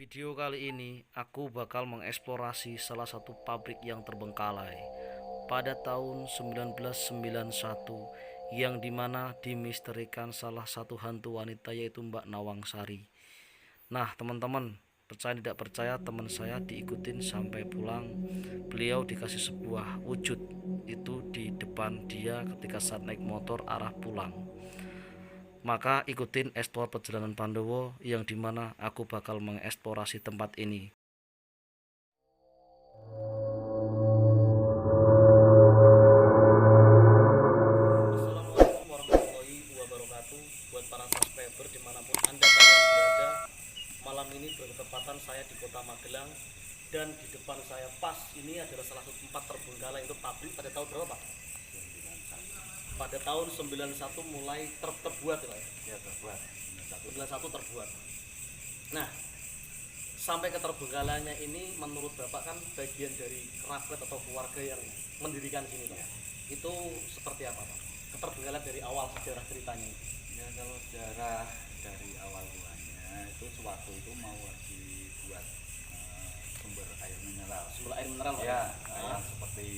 Video kali ini aku bakal mengeksplorasi salah satu pabrik yang terbengkalai pada tahun 1991 yang dimana dimisterikan salah satu hantu wanita yaitu Mbak Nawang Sari. Nah teman-teman, percaya tidak percaya teman saya diikutin sampai pulang. Beliau dikasih sebuah wujud itu di depan dia ketika saat naik motor arah pulang. Maka ikutin eksplor perjalanan Pandowo yang dimana aku bakal mengeksplorasi tempat ini. Assalamualaikum warahmatullahi wabarakatuh. Buat para subscriber dimanapun anda kalian berada, malam ini bertepatan saya di kota Magelang. Dan di depan saya pas ini adalah salah satu tempat terbengkalai itu pabrik pada tahun berapa Pak? Pada tahun 91 mulai terbuat ya terbuat. 91 terbuat. Nah, sampai ke terbengkalainya ini menurut Bapak kan bagian dari kerabat atau keluarga yang mendirikan sini Pak. Itu seperti apa Pak? Keterbengkalaian dari awal sejarah ceritanya. Ya kalau sejarah dari awal mulanya itu sewaktu itu mau dibuat sumber air mineral. Sumber air mineral Pak? Ya, kayak seperti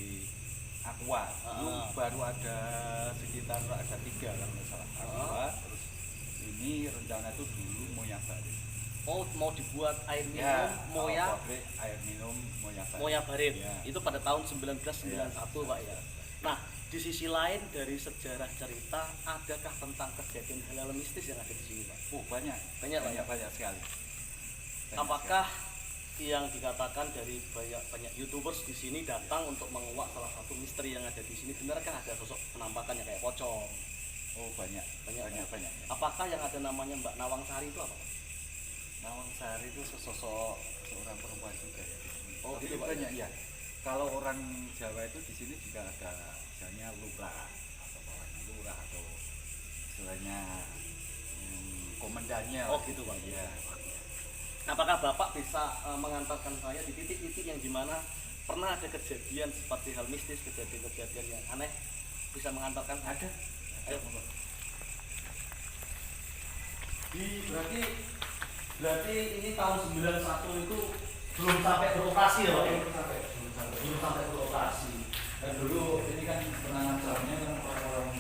aqua. Itu baru ada sekitar ada 3 kalau nggak salah. Aqua, terus ini rencana itu dulu Moya Barim. Oh, mau dibuat air minum Ya, Moya pabrik air minum Moya Barim. Moya Barim. Ya. Itu pada tahun 1991 Pak ya. Nah, di sisi lain dari sejarah cerita, adakah tentang kejadian hal-hal mistis yang ada di sini Pak? Oh banyak, Banyak, Pak? banyak sekali. Banyak Apakah yang dikatakan dari banyak YouTubers di sini datang untuk menguak salah satu misteri yang ada di sini, benarkah ada sosok penampakannya kayak pocong? sekali. Oh banyak. Banyak. Apakah yang ada namanya Mbak Nawang Sari itu apa Pak? Nawang Sari itu sesosok seorang perempuan juga ya. Oh, tapi gitu, Pak, banyak ya. Kalau orang Jawa itu di sini juga ada misalnya lurah atau bawahnya lurah atau istilahnya komandannya. Oh gitu Pak. Ya. Apakah Bapak bisa mengantarkan saya di titik-titik yang dimana pernah ada kejadian seperti hal mistis, kejadian-kejadian yang aneh, bisa mengantarkan saya? Ada. Ayo. Berarti ini tahun 91 itu belum sampai beroperasi ya Pak? Belum sampai beroperasi. Dan dulu ini kan penanganan salahnya kan orang-orang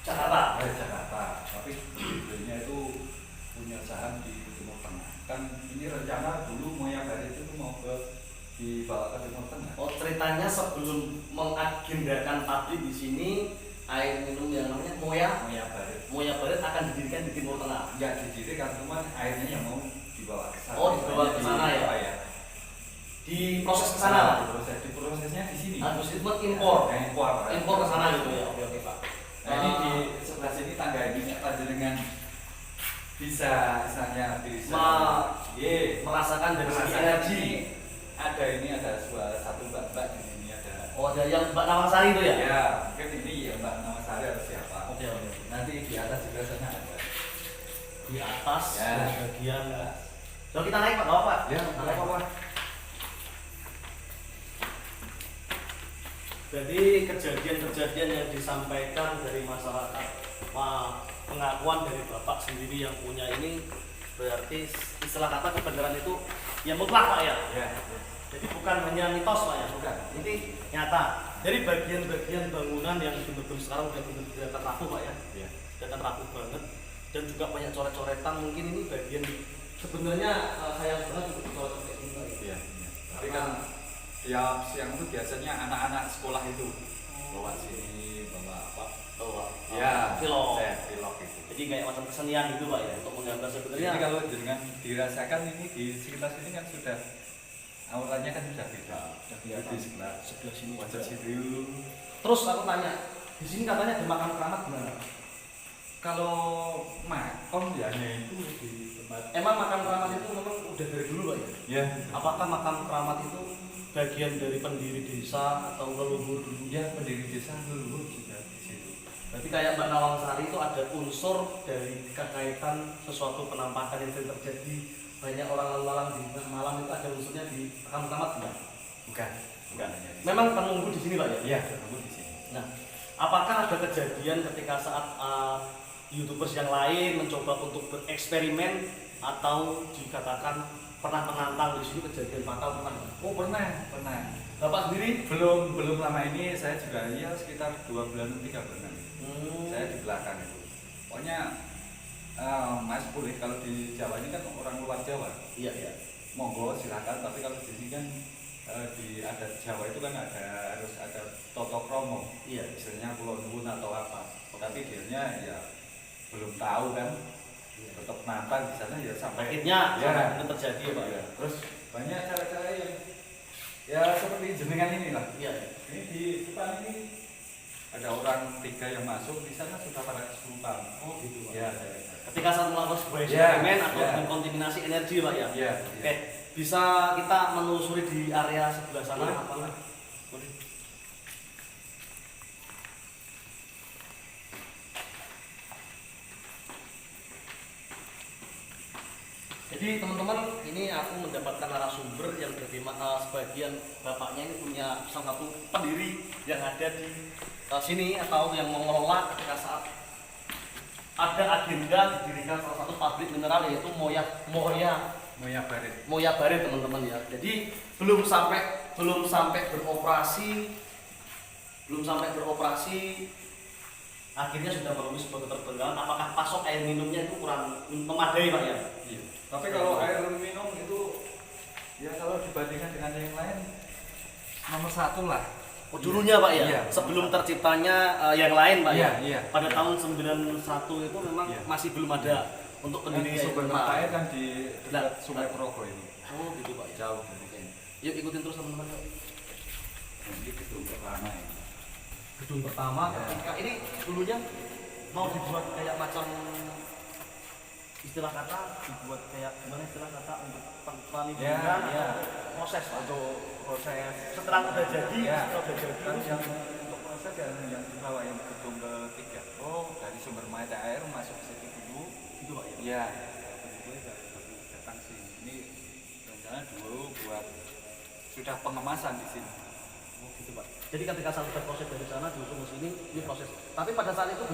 Jakarta. Jakarta, tapi sebenarnya itu punya saham di Timur Tengah. Kan ini rencana dulu Moya Barim itu mau dibawa ke Timur Tengah. Oh, ceritanya sebelum mengagendakan pabrik di sini, air minum yang namanya Moya Barim akan didirikan di Timur Tengah. Ya didirikan, cuman airnya yang mau dibawa ke sana. Oh, dibawa ke sana ya? Ya. Di proses ke sana Pak? Di prosesnya di sini. Harus itu impor. Impor Ke sana gitu ya. Oke Pak. Nah ini di sebelah sini tangga ini dengan bisa misalnya Merasakan dari segi energi. Ada satu mbak di sini ada. Oh, ada yang Mbak Nawang Sari itu ya? Ya, mungkin ini ya Mbak Nawang Sari harus siapa? Oke. Nanti di atas juga sana ada. Di atas Ya. bagian. Kalau kita naik Pak, Pak. Ya, naik apa? Jadi kejadian-kejadian yang disampaikan dari masyarakat, pengakuan dari Bapak sendiri yang punya ini berarti istilah kata kebenaran itu ya mutlak Pak ya? Ya. Jadi bukan hanya mitos Pak ya? Bukan. Ini nyata. Jadi bagian-bagian bangunan yang benar-benar sekarang udah benar-benar rapuh Pak ya? Ya. Kelihatan rapuh banget dan juga banyak coret-coretan. Mungkin ini bagian sebenarnya sayang banget untuk coret kayak gini Pak. Iya. Tapi kan tiap siang itu biasanya anak-anak sekolah itu bawa sini, bawa apa? Ya, Vlog. vlog itu. Jadi kayak macam kesenian gitu Pak ya, untuk menggambar sebenarnya. Jadi kalau dengan dirasakan ini di sekitar sini kan sudah auranya kan sudah beda. Di sebelah sini wajah juga. situ. Terus aku tanya, di sini katanya ada makam keramat gimana? Kalau makom ya itu di tempat. Emang makam keramat itu memang udah dari dulu Pak ya? Ya. Apakah makam keramat itu bagian dari pendiri desa atau leluhur dulu? Ya pendiri desa dulu juga di situ. Berarti kayak Mbak Nawang Sari itu ada unsur dari kekaitan sesuatu penampakan yang sering terjadi. Banyak orang lalu lalang di tengah malam itu ada unsurnya di makam keramat enggak? Bukan. Memang penunggu di sini Pak ya? Iya, penunggu di sini. Nah, apakah ada kejadian ketika saat YouTubers yang lain mencoba untuk bereksperimen atau dikatakan pernah menantang di sini kejadian fatal pernah nggak? Oh pernah. Bapak sendiri? Belum lama ini saya juga ya sekitar 2 bulan 3 bulan. Saya di belakang itu. Pokoknya Mas boleh kalau di Jawa ini kan orang luar Jawa. Iya iya. Monggo silakan. Tapi kalau di sini kan di adat Jawa itu kan harus ada toto kromo. Iya. Istilahnya kulon nuwun atau apa. Tapi dianya ya belum tahu kan. Tetap nantang di sana ya sampai Akhirnya ya itu terjadi ya Pak. ya. Terus banyak cara-cara yang ya seperti jenengan inilah. Iya. Ini di depan ini ada orang 3 yang masuk, di sana sudah pada kesurupan. Oh gitu Pak. Ya. Ketika saat melakukan sebuah Ya, eksperimen atau ya. dengan kontaminasi energi Pak ya. Iya. Oke, bisa kita menelusuri di area sebelah sana Boleh, apa? boleh. Boleh. Jadi teman-teman, ini aku mendapatkan narasumber yang sebagian bapaknya ini punya salah satu pendiri yang ada di sini atau yang mengelola ketika saat ada agenda didirikan salah satu pabrik mineral yaitu Moya Barit teman-teman ya. Jadi belum sampai beroperasi akhirnya sudah melalui sebuah keterbengkalaian. Apakah pasok air minumnya itu kurang memadai Pak ya? Iya. Tapi kalau air minum itu ya kalau dibandingkan dengan yang lain nomor 1 lah. Oh, dulunya Pak ya? Iya. Sebelum terciptanya yang lain Pak ya? Iya. Pada tahun 91 itu memang Iya. masih belum ada untuk pendiri Sumber mineral. mata air kan di dekat Sungai Progo ini. Oh gitu Pak ya? Jauh dari sini. Yuk ikutin terus teman-teman. Ini gedung pertama ini. Gedung pertama Ya. ketika ini dulunya mau dibuat kayak macam istilah kata dibuat kayak gimana istilah kata untuk penelitian Ya. proses Pak. Untuk proses Setelah udah jadi, ya, setelah udah jadi kan terus yang untuk proses yang di bawah yang gedung ketiga. Oh, dari sumber mata air masuk ke situ dulu. gitu Pak ya? Iya. Begitu baru datang sini. Ini rencana dulu buat sudah pengemasan di sini. Oh gitu Pak. Jadi ketika saat udah proses dari sana diusung ke sini, ini proses. Tapi pada saat itu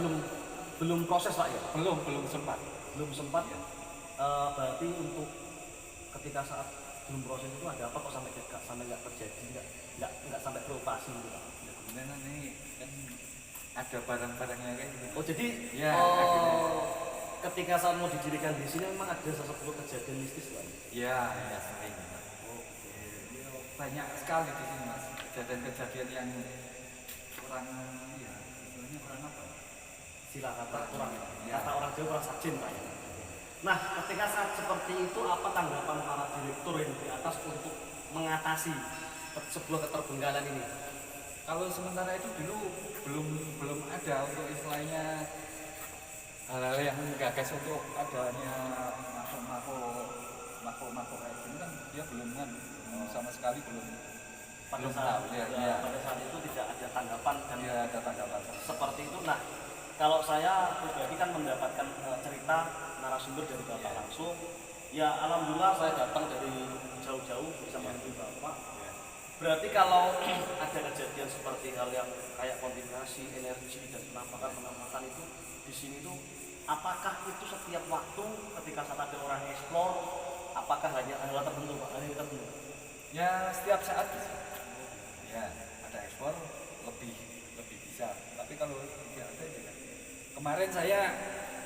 belum proses Pak ya? Belum sempat. Belum sempat. Ya. Berarti untuk ketika saat belum proses itu ada apa kok sampai nggak terjadi, nggak sampai beroperasi gitu Pak? Ya, kemudian ini kan ada barang-barangnya kan. Oh jadi Ya, ketika saat mau didirikan di sini memang ada sesuatu kejadian mistis Pak? Ya sering. Ya, banyak sekali di sini mas. Kejadian-kejadian yang kurang ya, istilahnya kurang apa? Sila kata orang, Ya. kata orang Jawa kurang sajin Pak ya. Nah ketika saat seperti itu apa tanggapan para direktur yang di atas untuk mengatasi sebuah keterbengkalaian ini? Kalau sementara itu dulu belum ada untuk istilahnya hal-hal yang gagas untuk adanya makro kayak gini kan dia belum kan sama sekali belum Pada tahu pada saat itu tidak ada tanggapan dan dia ada tanggapan seperti itu. Nah kalau saya pribadi kan mendapatkan cerita narasumber dari Bapak langsung, ya alhamdulillah saya datang dari jauh-jauh bersama dengan Bapak. Berarti kalau ada kejadian seperti hal yang kayak kontaminasi energi dan penampakan itu di sini tuh, apakah itu setiap waktu ketika saat ada orang eksplor, apakah hanya hal tertentu Pak? Hanya tertentu? ya setiap saat ya ada ekspor lebih bisa, tapi kalau tidak ada ya kemarin saya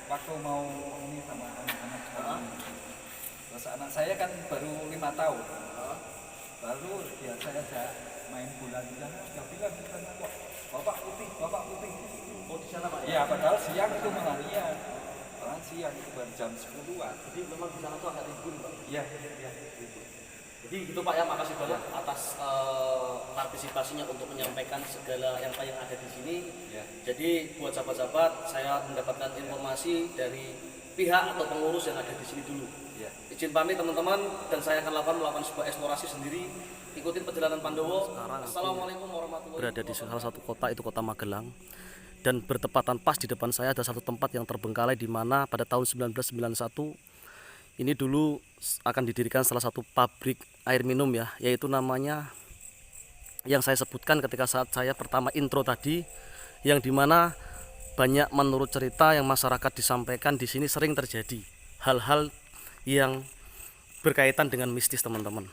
waktu mau ini sama anak-anak terus anak saya kan baru 5 tahun baru ya saya ajak main bola di sana, dia bilang di sana kok bapak putih. Oh di sana Pak? Iya, padahal siang itu malah iya. Padahal siang itu baru jam 10-an. Jadi memang di sana tuh agak ribut Pak? Iya. Gitu. Jadi gitu Pak ya, makasih banyak atas partisipasinya untuk menyampaikan segala yang ada di sini. Ya. Jadi buat sahabat-sahabat, saya mendapatkan informasi dari pihak atau pengurus yang ada di sini dulu. Ya. Izin pamit teman-teman, dan saya akan melakukan sebuah eksplorasi sendiri. Ikutin perjalanan Pandowo. Assalamualaikum warahmatullahi wabarakatuh. Berada di salah satu kota, itu kota Magelang. Dan bertepatan pas di depan saya ada satu tempat yang terbengkalai, di mana pada tahun 1991 ini dulu akan didirikan salah satu pabrik air minum ya, yaitu namanya yang saya sebutkan ketika saat saya pertama intro tadi, yang dimana banyak menurut cerita yang masyarakat disampaikan di sini sering terjadi hal-hal yang berkaitan dengan mistis teman-teman.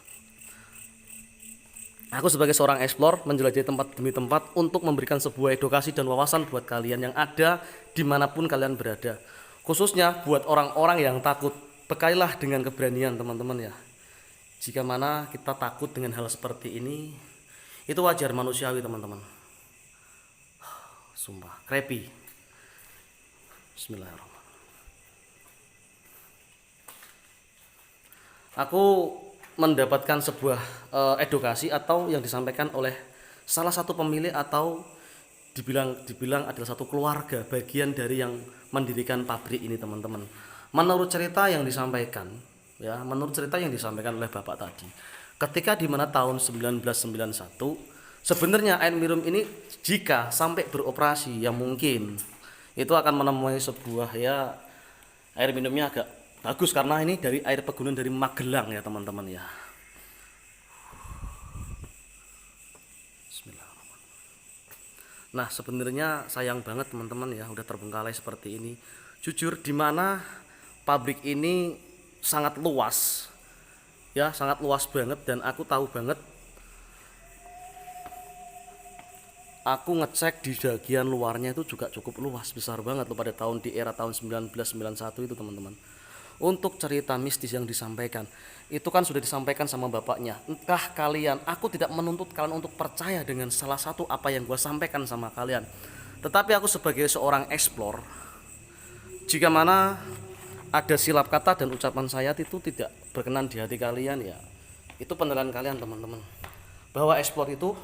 Aku sebagai seorang explore menjelajahi tempat demi tempat untuk memberikan sebuah edukasi dan wawasan buat kalian yang ada dimanapun kalian berada. Khususnya buat orang-orang yang takut, bekalilah dengan keberanian teman-teman ya. Jika mana kita takut dengan hal seperti ini, itu wajar manusiawi teman-teman. Sumpah, creepy. Bismillahirrahmanirrahim. Aku mendapatkan sebuah edukasi atau yang disampaikan oleh salah satu pemilik atau dibilang adalah satu keluarga bagian dari yang mendirikan pabrik ini teman-teman. Menurut cerita yang disampaikan oleh bapak tadi, ketika di mana tahun 1991 sebenarnya air minum ini jika sampai beroperasi yang mungkin itu akan menemui sebuah ya air minumnya agak bagus karena ini dari air pegunungan dari Magelang ya teman-teman ya. Bismillahirrahmanirrahim. Nah sebenarnya sayang banget teman-teman ya udah terbengkalai seperti ini. Jujur di mana pabrik ini sangat luas ya, sangat luas banget dan aku tahu banget. Aku ngecek di bagian luarnya itu juga cukup luas, besar banget loh pada tahun di era tahun 1991 itu teman-teman. Untuk cerita mistis yang disampaikan itu kan sudah disampaikan sama bapaknya. Entah kalian, aku tidak menuntut kalian untuk percaya dengan salah satu apa yang gue sampaikan sama kalian. Tetapi aku sebagai seorang explore, jika mana ada silap kata dan ucapan saya itu tidak berkenan di hati kalian ya, itu penilaian kalian teman-teman. Bahwa explore itu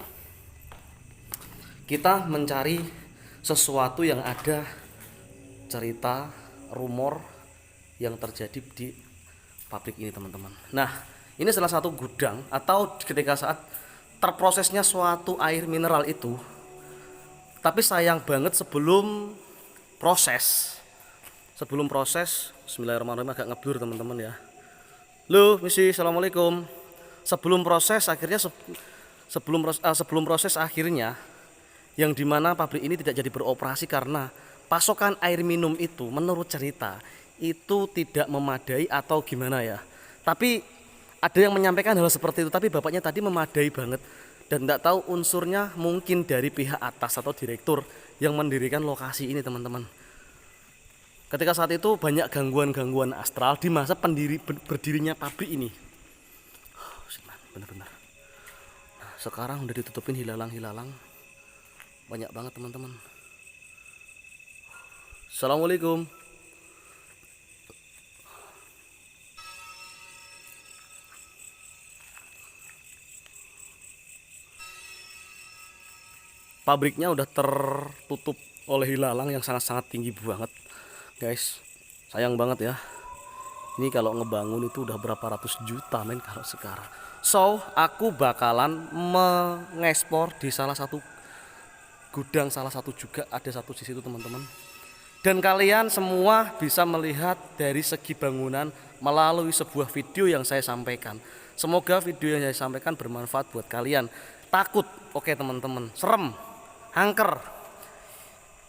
kita mencari sesuatu yang ada cerita, rumor yang terjadi di pabrik ini teman-teman. Nah ini salah satu gudang atau ketika saat terprosesnya suatu air mineral itu. Tapi sayang banget sebelum proses Bismillahirrahmanirrahim, agak ngeblur teman-teman ya. Loh misi, assalamualaikum. Sebelum proses akhirnya sebelum proses akhirnya yang dimana pabrik ini tidak jadi beroperasi karena pasokan air minum itu menurut cerita itu tidak memadai atau gimana ya. Tapi ada yang menyampaikan hal seperti itu, tapi bapaknya tadi memadai banget dan tidak tahu unsurnya mungkin dari pihak atas atau direktur yang mendirikan lokasi ini teman-teman. Ketika saat itu banyak gangguan-gangguan astral di masa berdirinya pabrik ini. Benar-benar. Nah, sekarang udah ditutupin hilalang-hilalang. Banyak banget teman-teman. Assalamualaikum. Pabriknya udah tertutup oleh hilalang yang sangat-sangat tinggi banget guys, sayang banget ya. Ini kalau ngebangun itu udah berapa ratus juta men kalau sekarang. So aku bakalan mengekspor di salah satu gudang, salah satu juga ada satu di situ teman-teman. Dan kalian semua bisa melihat dari segi bangunan melalui sebuah video yang saya sampaikan. Semoga video yang saya sampaikan bermanfaat buat kalian. Takut, oke teman-teman, serem, angker,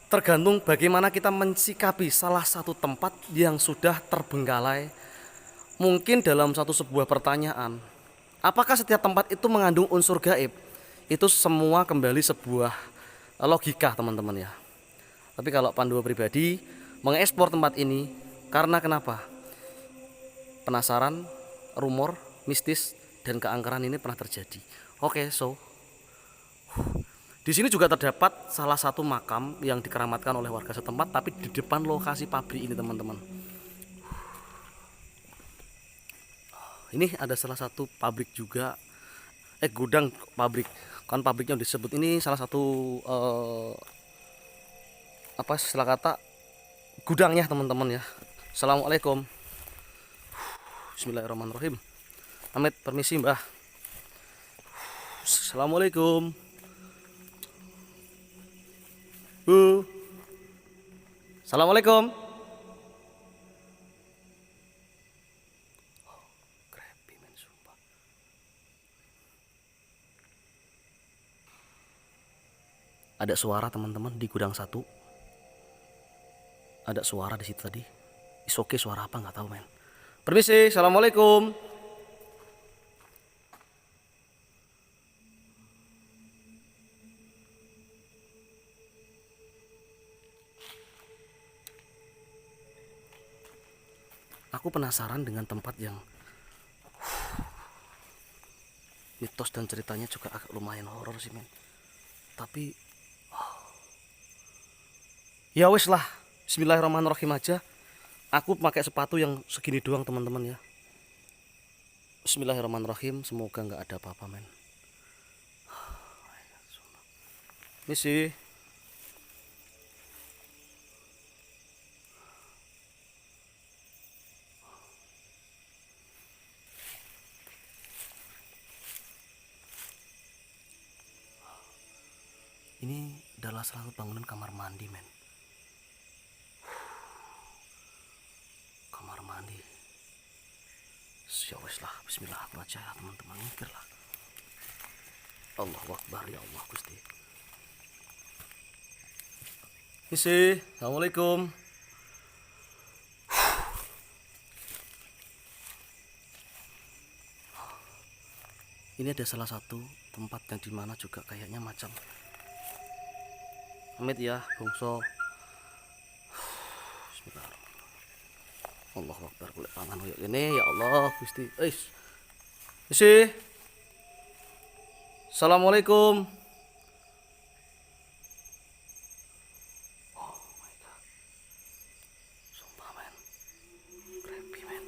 tergantung bagaimana kita mensikapi salah satu tempat yang sudah terbengkalai. Mungkin dalam sebuah pertanyaan, apakah setiap tempat itu mengandung unsur gaib? Itu semua kembali sebuah logika teman-teman ya. Tapi kalau panduan pribadi mengekspor tempat ini karena kenapa? Penasaran, rumor, mistis dan keangkeran ini pernah terjadi. Oke, so di sini juga terdapat salah satu makam yang dikeramatkan oleh warga setempat, tapi di depan lokasi pabrik ini teman-teman. Ini ada salah satu pabrik juga, gudang pabrik. Kan pabriknya disebut ini salah satu istilah kata gudangnya teman-teman ya. Assalamualaikum. Bismillahirrahmanirrahim. Amit permisi mbah. Assalamualaikum. Bu. Assalamualaikum. Creepy men, sumpah. Ada suara teman-teman di gudang satu. Ada suara di situ tadi. Is oke, suara apa nggak tahu men. Permisi, assalamualaikum. Aku penasaran dengan tempat yang mitos dan ceritanya juga agak lumayan horor sih men. Tapi ya wes lah, bismillahirrahmanirrahim aja. Aku pakai sepatu yang segini doang teman-teman ya. Bismillahirrahmanirrahim, semoga nggak ada apa-apa men. Misi. Ini adalah salah satu bangunan kamar mandi men. Kamar mandi. Ya wes lah, bismillah aku aja teman-teman, mikir lah. Allahu Akbar, ya Allah Gusti. Misi, assalamualaikum. Ini ada salah satu tempat yang dimana juga kayaknya macam Amit ya, bungso. Bismillahirrahmanirrahim. Allahu Akbar, kulit pangan koyo ini ya Allah Gusti. Misi. Assalamualaikum. Oh my god. Sumpah men. Creepy men.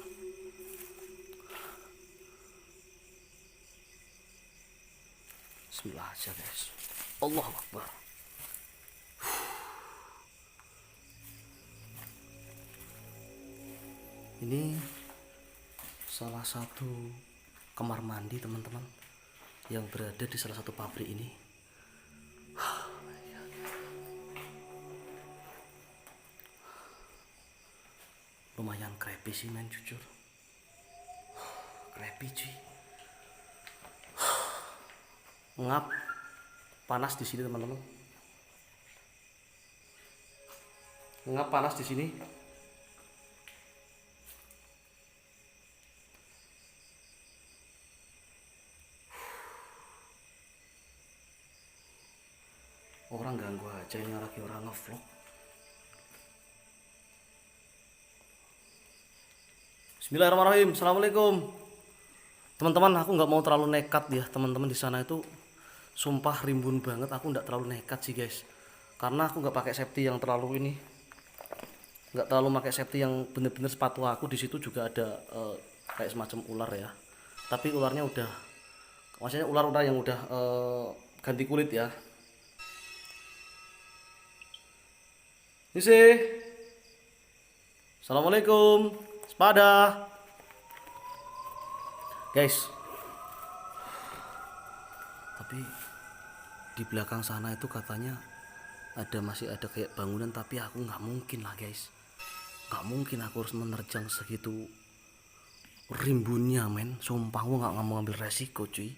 Bismillah aja guys. Allahu Akbar. Ini salah satu kamar mandi teman-teman yang berada di salah satu pabrik ini. Lumayan creepy sih men, jujur. Creepy cuy. Ngap panas di sini teman-teman. Ngap panas di sini. Orang ganggu aja ini lagi orang ngevlog. Bismillahirrahmanirrahim. Assalamualaikum. Teman-teman, aku nggak mau terlalu nekat ya. Teman-teman di sana itu sumpah rimbun banget. Aku nggak terlalu nekat sih guys. Karena aku nggak pakai safety yang terlalu ini. Nggak terlalu pakai safety yang bener-bener sepatu aku. Di situ juga ada kayak semacam ular ya. Tapi ularnya udah, maksudnya ular-ular yang udah ganti kulit ya. Misi. Assalamualaikum. Sepada. Guys. Tapi di belakang sana itu katanya masih ada kayak bangunan, tapi aku nggak mungkin lah guys. Nggak mungkin aku harus menerjang segitu rimbunnya men. Sumpah aku nggak mau ngambil resiko cuy.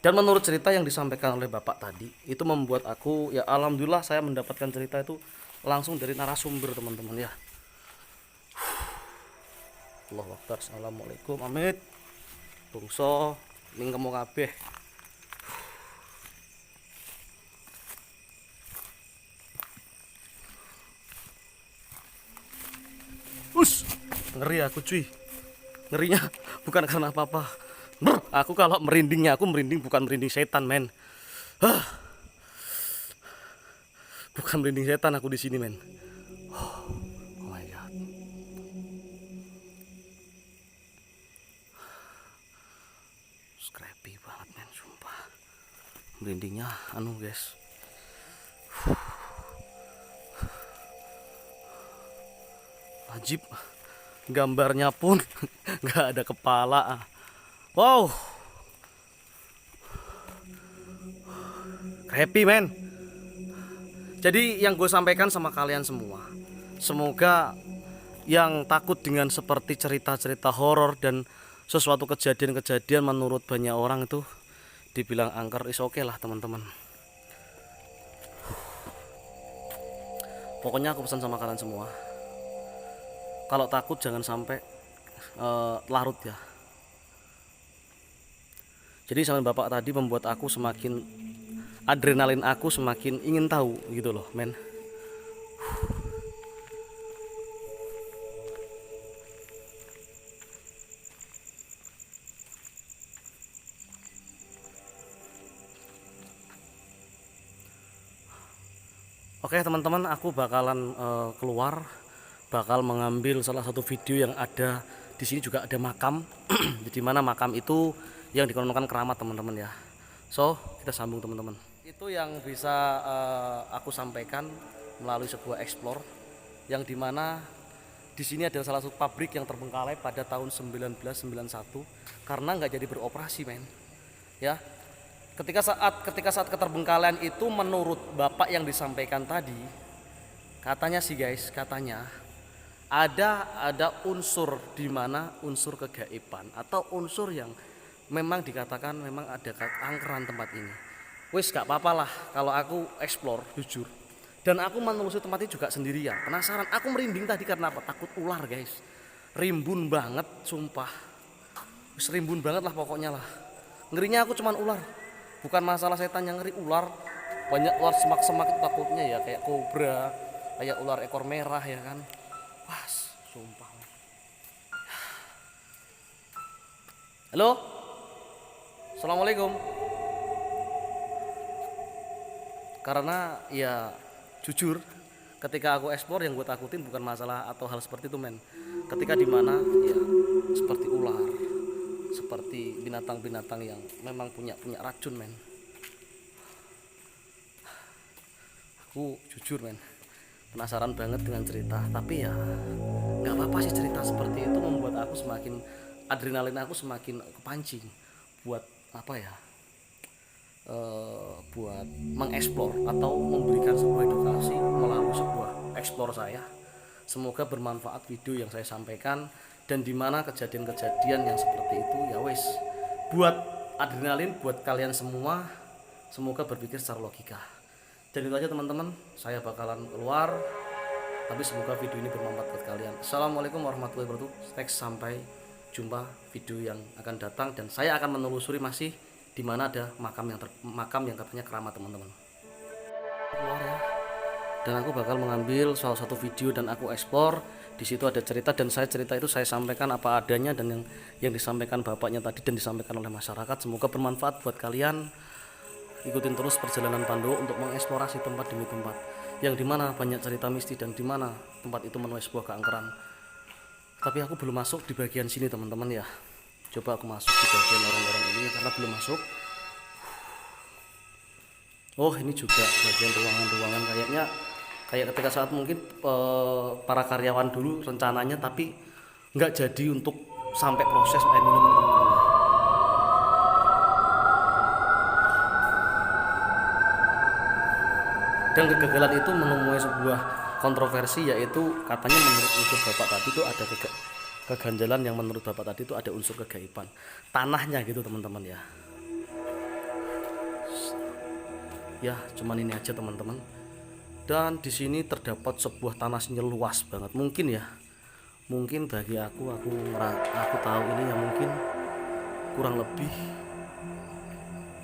Dan menurut cerita yang disampaikan oleh bapak tadi, itu membuat aku, ya alhamdulillah saya mendapatkan cerita itu langsung dari narasumber teman-teman ya. Allahu Akbar, assalamualaikum, Amit, bungso, mingkemu kabeh. Ngeri aku cuy, ngerinya bukan karena apa-apa. Aku kalau merindingnya, aku merinding bukan merinding setan men. Bukan merinding setan aku di sini men. Oh my god. Creepy banget men, sumpah. Merindingnya anu guys. Ajib. Gambarnya pun nggak ada kepala. Wow, happy man. Jadi yang gue sampaikan sama kalian semua, semoga yang takut dengan seperti cerita-cerita horor dan sesuatu kejadian-kejadian menurut banyak orang itu dibilang angker, is oke lah teman-teman. Pokoknya aku pesan sama kalian semua, kalau takut jangan sampai larut ya. Jadi sama bapak tadi membuat aku semakin, adrenalin aku semakin ingin tahu gitu loh men. Oke teman-teman, aku bakalan keluar, bakal mengambil salah satu video yang ada di sini. Juga ada makam, di mana makam itu yang dikonokan keramat teman-teman ya. So kita sambung teman-teman. Itu yang bisa aku sampaikan melalui sebuah explore, yang dimana di sini ada salah satu pabrik yang terbengkalai pada tahun 1991 karena nggak jadi beroperasi men. Ya, ketika saat keterbengkalaian itu, menurut bapak yang disampaikan tadi, katanya sih guys, katanya ada unsur, di mana unsur kegaiban atau unsur yang memang dikatakan memang ada angkeran tempat ini. Wis gak apa-apa lah kalau aku explore jujur, dan aku menelusuri tempat ini juga sendirian. Penasaran, aku merinding tadi karena apa? Takut ular guys, rimbun banget sumpah, wis rimbun banget lah pokoknya lah. Ngerinya aku cuman ular, bukan masalah setan yang ngeri, ular. Banyak ular semak-semak itu takutnya ya, kayak kobra, kayak ular ekor merah ya kan. Wah sumpah. Halo, assalamualaikum. Karena ya jujur, ketika aku explore yang gue takutin bukan masalah atau hal seperti itu men. Ketika dimana ya seperti ular, seperti binatang-binatang yang memang punya racun men. Aku jujur men, penasaran banget dengan cerita. Tapi ya nggak apa-apa sih, cerita seperti itu membuat aku semakin, adrenalin aku semakin kepancing buat apa ya, buat mengeksplor atau memberikan sebuah edukasi melalui sebuah eksplor saya. Semoga bermanfaat video yang saya sampaikan, dan dimana kejadian-kejadian yang seperti itu ya wes buat adrenalin buat kalian semua. Semoga berpikir secara logika. Dan itu aja teman-teman, saya bakalan keluar, tapi semoga video ini bermanfaat buat kalian. Assalamualaikum warahmatullahi wabarakatuh. Next, sampai jumpa video yang akan datang, dan saya akan menelusuri masih di mana ada makam yang katanya keramat teman-teman. Keluar ya. Dan aku bakal mengambil salah satu video dan aku explore. Di situ ada cerita, dan cerita itu saya sampaikan apa adanya, dan yang disampaikan bapaknya tadi dan disampaikan oleh masyarakat. Semoga bermanfaat buat kalian. Ikutin terus perjalanan Pandowo untuk mengeksplorasi tempat demi tempat yang dimana banyak cerita mistis, dan dimana tempat itu menuai sebuah keangkeran. Tapi aku belum masuk di bagian sini teman-teman ya. Coba aku masuk di bagian lorong-lorong ini karena belum masuk. Oh ini juga bagian ruangan-ruangan, kayak ketika saat mungkin para karyawan dulu rencananya, tapi nggak jadi untuk sampai proses air minum teman-teman. Dan kegagalan itu menemui sebuah kontroversi, yaitu katanya menurut unsur bapak tadi itu ada keganjalan, yang menurut bapak tadi itu ada unsur kegaiban tanahnya gitu teman-teman ya. Ya cuman ini aja teman-teman. Dan di sini terdapat sebuah tanah sinyal luas banget, mungkin ya, mungkin bagi aku tahu ini ya, mungkin kurang lebih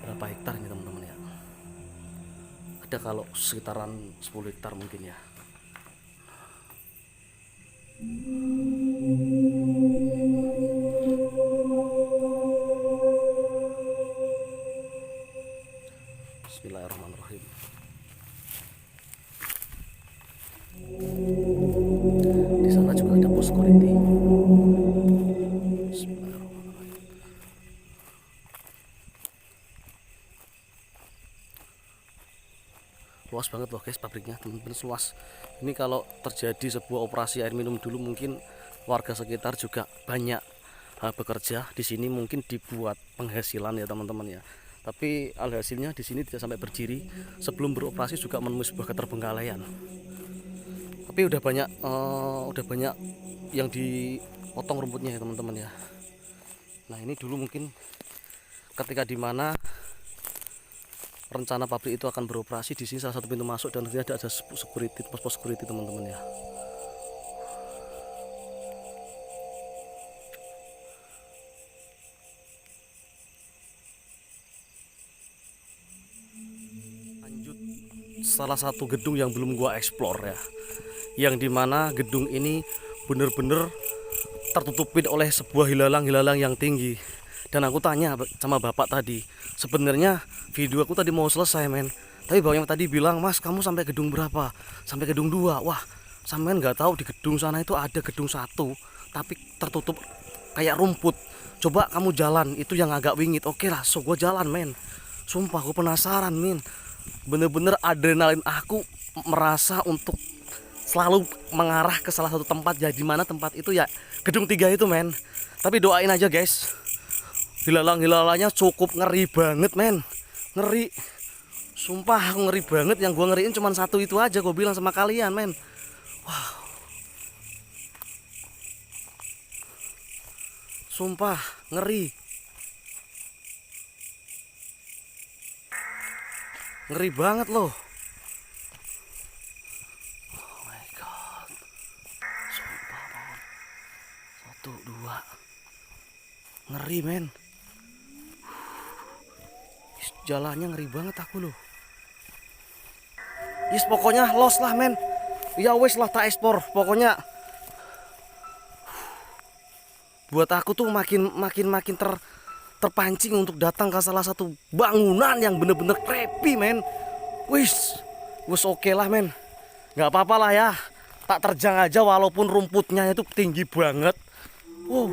berapa hektar ini teman-teman ya. Ada kalau sekitaran 10 hektar mungkin ya. Bismillahirrahmanirrahim. Di sana juga ada pos security. Bismillahirrahmanirrahim. Luas banget loh guys pabriknya teman-teman, luas. Ini kalau terjadi sebuah operasi air minum dulu, mungkin warga sekitar juga banyak bekerja di sini, mungkin dibuat penghasilan ya teman-teman ya. Tapi alhasilnya di sini tidak sampai berdiri, sebelum beroperasi juga menemui sebuah keterbengkalaian. Tapi udah banyak yang dipotong rumputnya ya teman-teman ya. Nah ini dulu mungkin ketika dimana rencana pabrik itu akan beroperasi, di sini salah satu pintu masuk, dan nanti ada security, pos security teman-teman ya. Lanjut, salah satu gedung yang belum gua explore ya, yang dimana gedung ini bener-bener tertutupin oleh sebuah hilalang yang tinggi, Dan aku tanya sama bapak tadi, sebenarnya video aku tadi mau selesai men, tapi bapaknya tadi bilang, mas kamu sampai gedung berapa? Sampai gedung 2. Wah, sampean nggak tahu di gedung sana itu ada gedung 1 tapi tertutup kayak rumput. Coba kamu jalan, itu yang agak wingit. Oke lah, so gue jalan men. Sumpah aku penasaran men, bener-bener adrenalin aku merasa untuk selalu mengarah ke salah satu tempat. Ya di mana tempat itu ya gedung 3 itu men. Tapi doain aja guys, hilalang-hilalanya cukup ngeri banget men. Ngeri, sumpah aku ngeri banget. Yang gue ngeriin cuma satu itu aja, gue bilang sama kalian men. Wow, sumpah ngeri, ngeri banget loh. Oh my god, sumpah man. 1, 2, ngeri men. Jalannya ngeri banget aku loh. Yes, pokoknya los lah men. Ya wes lah tak ekspor. Pokoknya buat aku tuh makin terpancing untuk datang ke salah satu bangunan yang bener-bener creepy men. Wis oke lah men. Nggak apa-apa lah ya. Tak terjang aja walaupun rumputnya itu tinggi banget. Wow.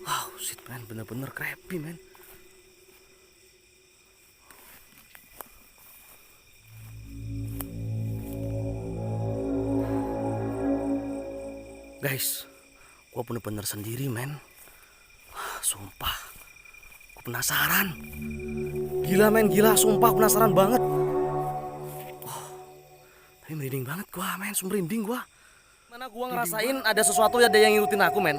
Wow, shit men, bener-bener creepy men. Guys, gue bener-bener sendiri men. Wah, sumpah, gue penasaran. Gila men, gila, sumpah penasaran banget. Oh, tapi merinding banget gue men, merinding gue. Mana gue ngerasain ada sesuatu ada yang ngikutin aku men.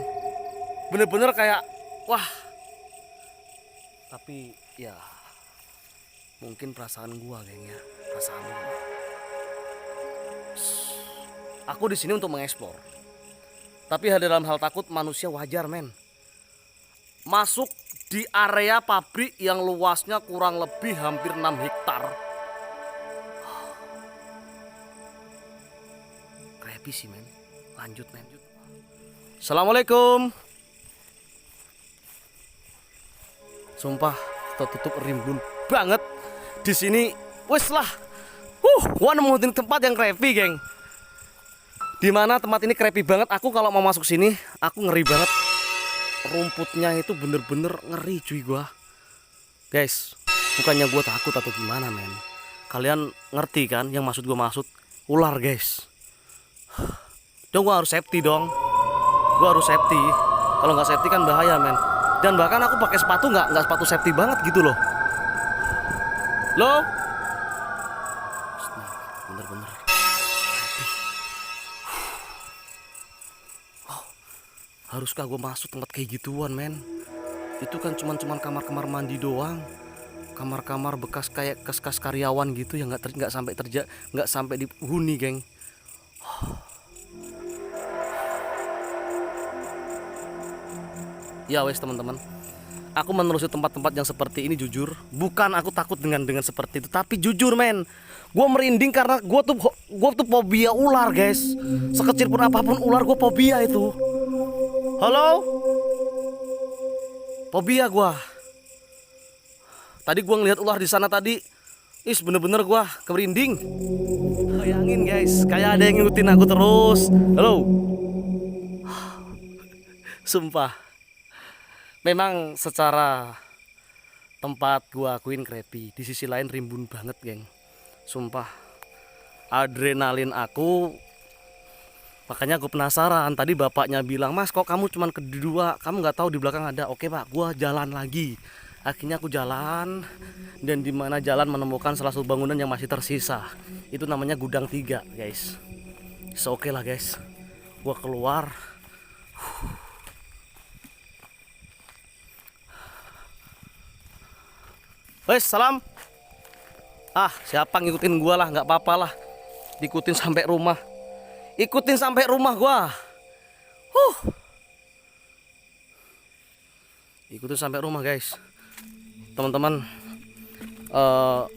Bener-bener kayak, wah. Tapi ya, mungkin perasaan gue kayaknya, perasaan gue. Aku di sini untuk mengeksplor. Tapi dalam hal takut manusia wajar men. Masuk di area pabrik yang luasnya kurang lebih hampir 6 hektar. Creepy sih men. Lanjut men. Assalamualaikum. Sumpah tertutup rimbun banget di sini. Wes lah. Gua nemuin tempat yang creepy geng. Dimana tempat ini creepy banget. Aku kalau mau masuk sini aku ngeri banget. Rumputnya itu bener-bener ngeri cuy gua. Guys, bukannya gua takut atau gimana men. Kalian ngerti kan yang maksud gua maksud ular guys. Dong gua harus safety dong. Gua harus safety. Kalau nggak safety kan bahaya men. Dan bahkan aku pakai sepatu nggak sepatu safety banget gitu loh. Loh? Bener-bener. Haruskah gue masuk tempat kayak gituan men? Itu kan cuman kamar-kamar mandi doang, kamar-kamar bekas kayak kas karyawan gitu yang nggak sampai dihuni geng. Ya wes teman-teman, aku menelusuri tempat-tempat yang seperti ini jujur. Bukan aku takut dengan seperti itu, tapi jujur men, gue merinding karena gue tuh fobia ular guys. Sekecil pun apapun ular gue fobia itu. Halo? Fobia gua. Tadi gua ngelihat ular di sana tadi. Bener-bener gua kemerinding. Bayangin guys, kayak ada yang ngikutin aku terus. Halo? Sumpah. Memang secara tempat gua akuin creepy. Di sisi lain rimbun banget, geng. Sumpah. Adrenalin aku. Makanya gue penasaran. Tadi bapaknya bilang, mas kok kamu cuman kedua, kamu nggak tahu di belakang ada. Oke pak, gue jalan lagi. Akhirnya aku jalan, dan di mana jalan menemukan salah satu bangunan yang masih tersisa. Itu namanya gudang 3 guys. Oke lah guys, gue keluar. Wes salam. Siapa ngikutin gue lah, nggak apa-apa lah. Diikutin sampai rumah. Ikutin sampai rumah gua. Ikutin sampai rumah guys. Teman-teman,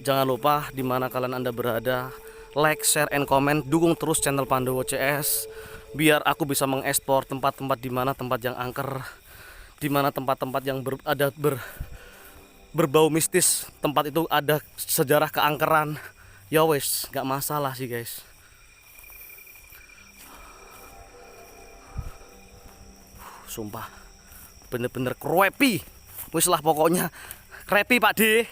jangan lupa dimana kalian Anda berada, like, share, and comment. Dukung terus channel Pandowo CS. biar aku bisa mengekspor tempat-tempat di mana tempat yang angker, di mana tempat-tempat yang berbau mistis, tempat itu ada sejarah keangkeran. Ya wes, nggak masalah sih guys. Sumpah, bener-bener creepy. Wis lah pokoknya creepy Pak D.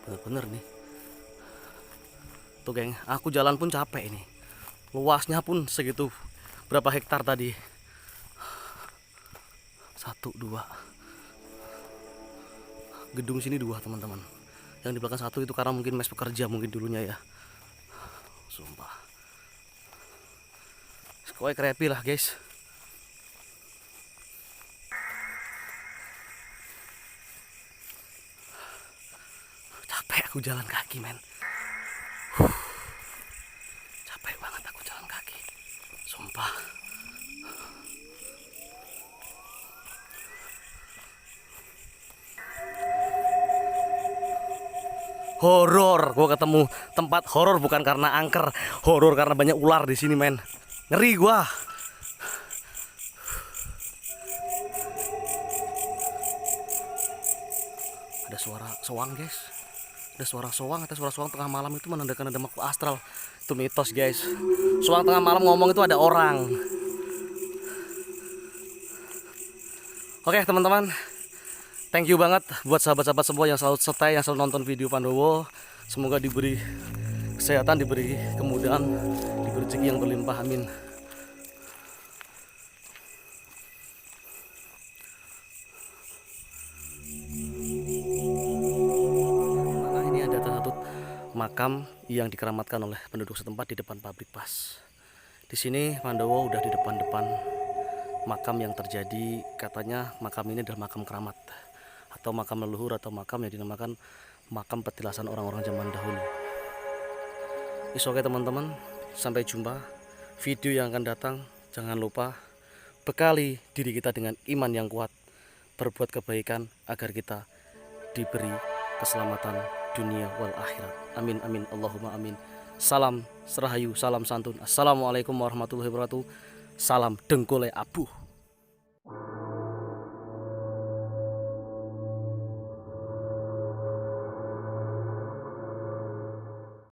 Bener-bener nih. Tuh geng, aku jalan pun capek ini. Luasnya pun segitu. Berapa hektar tadi? 1, 2. Gedung sini 2 teman-teman. Yang di belakang 1 itu karena mungkin mes pekerja mungkin dulunya ya. Sumpah. Pokoknya creepy lah guys. Capek aku jalan kaki men. Capek banget aku jalan kaki. Sumpah. Horor, gua ketemu tempat horor bukan karena angker, horor karena banyak ular di sini men. Ngeri gua. Ada suara soang guys. Ada suara soang, tengah malam itu menandakan ada makhluk astral. Itu mitos guys. Soang tengah malam ngomong itu ada orang. Oke teman-teman, thank you banget buat sahabat-sahabat semua yang selalu stay, yang selalu nonton video Pandowo. Semoga diberi kesehatan, diberi kemudahan, diberi rezeki yang berlimpah, amin. Makam yang dikeramatkan oleh penduduk setempat di depan pabrik pas. Di sini Pandowo udah di depan-depan makam yang terjadi, katanya makam ini adalah makam keramat atau makam leluhur atau makam yang dinamakan makam petilasan orang-orang zaman dahulu. Oke teman-teman, sampai jumpa video yang akan datang. Jangan lupa bekali diri kita dengan iman yang kuat, berbuat kebaikan agar kita diberi keselamatan dunia wal akhirat. Amin amin Allahumma amin. Salam serahayu, salam santun. Assalamualaikum warahmatullahi wabarakatuh. Salam dengkule abu.